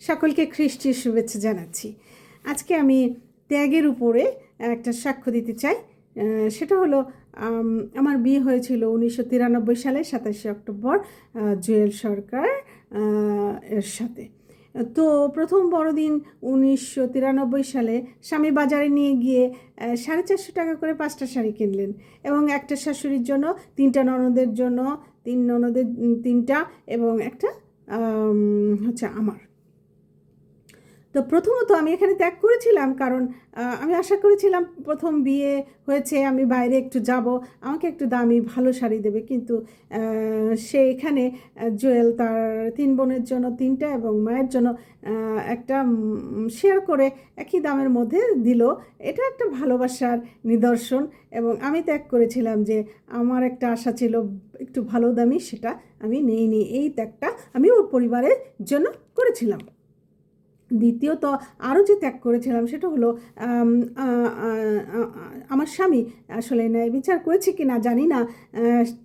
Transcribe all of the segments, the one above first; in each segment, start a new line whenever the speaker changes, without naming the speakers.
সকলকে খ্রিস্টের শুভেচ্ছা জানাচ্ছি। আজকে আমি ত্যাগের উপরে একটা সাক্ষ্য দিতে চাই। সেটা হলো আমার বিয়ে হয়েছিল 1993 সালে 27 অক্টোবর জুয়েল সরকার এর সাথে। তো প্রথম বড়দিন 1993 সালে স্বামী বাজারে নিয়ে গিয়ে 450 টাকা করে 5টা শাড়ি কিনলেন এবং একটা শাশুড়ির জন্য, 3টা ননদের জন্য, 3 ননদের 3টা এবং একটা হচ্ছে আমার। তো প্রথমত আমি এখানে ত্যাগ করেছিলাম, কারণ আমি আশা করেছিলাম প্রথম বিয়ে হয়েছে, আমি বাইরে একটু যাব, আমাকে একটু দামি ভালো শাড়ি দেবে। কিন্তু সে এখানে জুয়েল তার 3 বোনের জন্য 3টা এবং মায়ের জন্য একটা শেয়ার করে একই দামের মধ্যে দিল। এটা একটা ভালোবাসার নিদর্শন। এবং আমি ত্যাগ করেছিলাম যে আমার একটা আশা ছিল একটু ভালো দামি, সেটা আমি নেইনি। এই ত্যাগটা আমি ওর পরিবারের জন্য করেছিলাম। দ্বিতীয়ত আরও যে ত্যাগ করেছিলাম সেটা হলো আমার স্বামী আসলে ন্যায় বিচার করেছে কি না জানি না,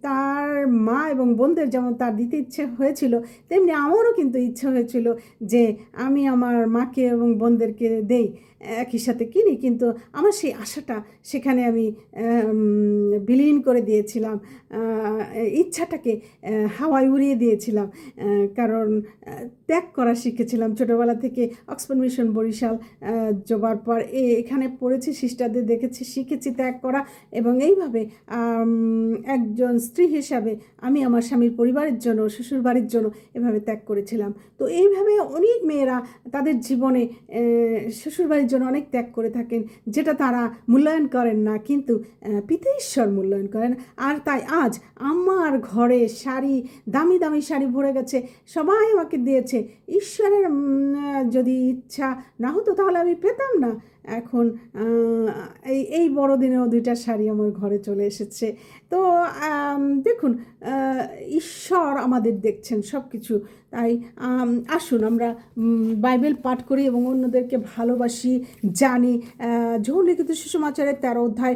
তার মা এবং বোনদের যেমন তার দিতে ইচ্ছে হয়েছিল, তেমনি আমারও কিন্তু ইচ্ছে হয়েছিল যে আমি আমার মাকে এবং বোনদেরকে দেই, একই সাথে কিনি। কিন্তু আমার সেই আশাটা সেখানে আমি বিলীন করে দিয়েছিলাম, ইচ্ছাটাকে হাওয়ায় উড়িয়ে দিয়েছিলাম। কারণ ত্যাগ করা শিখেছিলাম ছোটোবেলা থেকে। অক্সফোর্ড মিশন বরিশাল যাবার পর এখানে পড়েছি, সিস্টারদের দেখেছি, শিখেছি ত্যাগ করা। এবং এইভাবে একজন স্ত্রী হিসাবে আমি আমার স্বামীর পরিবারের জন্য, শ্বশুরবাড়ির জন্য এভাবে ত্যাগ করেছিলাম। তো এইভাবে অনেক মেয়েরা তাদের জীবনে শ্বশুরবাড়ির জন্য অনেক ত্যাগ করে থাকেন, যেটা তারা মূল্যায়ন করেন না, কিন্তু পিতা ঈশ্বর মূল্যায়ন করেন। আর তাই আজ আমার ঘরে শাড়ি, দামি দামি শাড়ি ভরে গেছে, সবাই আমাকে দিয়েছে। ঈশ্বরের যদি ইচ্ছা না হতো তাহলে আমি পেতাম না। এখন এই বড়দিনেও 2টা শাড়ি আমার ঘরে চলে এসেছে। তো দেখুন, ঈশ্বর আমাদের দেখছেন সব কিছু। তাই আসুন আমরা বাইবেল পাঠ করি এবং অন্যদেরকে ভালোবাসি, জানি। যৌন লিখিত সুসমাচারের 13 অধ্যায়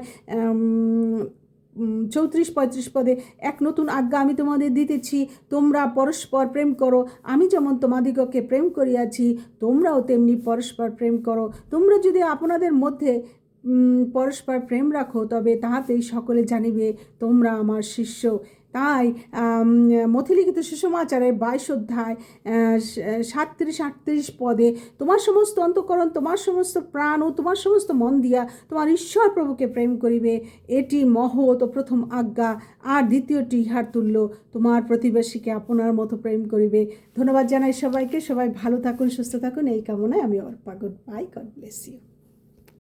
34-35 পদে, এক নতুন আজ্ঞা আমি তোমাদের দিতেছি, তোমরা পরস্পর প্রেম করো। আমি যেমন তোমাদিগকে প্রেম করিয়াছি, তোমরাও তেমনি পরস্পর প্রেম করো। তোমরা যদি আপনাদের মধ্যে পরস্পর প্রেম রাখো, তবে তাহাতেই সকলে জানিবে তোমরা আমার শিষ্য। তাই মথিলিখিত সুসমাচারের 22 অধ্যায় 37-38 পদে, তোমার সমস্ত অন্তঃকরণ, তোমার সমস্ত প্রাণ ও তোমার সমস্ত মন দিয়া তোমার ঈশ্বর প্রভুকে প্রেম করিবে, এটি মহৎ ও প্রথম আজ্ঞা। আর দ্বিতীয়টি ইহার তুল্য, তোমার প্রতিবেশীকে আপনার মতো প্রেম করিবে। ধন্যবাদ জানাই সবাইকে। সবাই ভালো থাকুন, সুস্থ থাকুন, এই কামনায় আমি Arpa. Good bye, God bless you.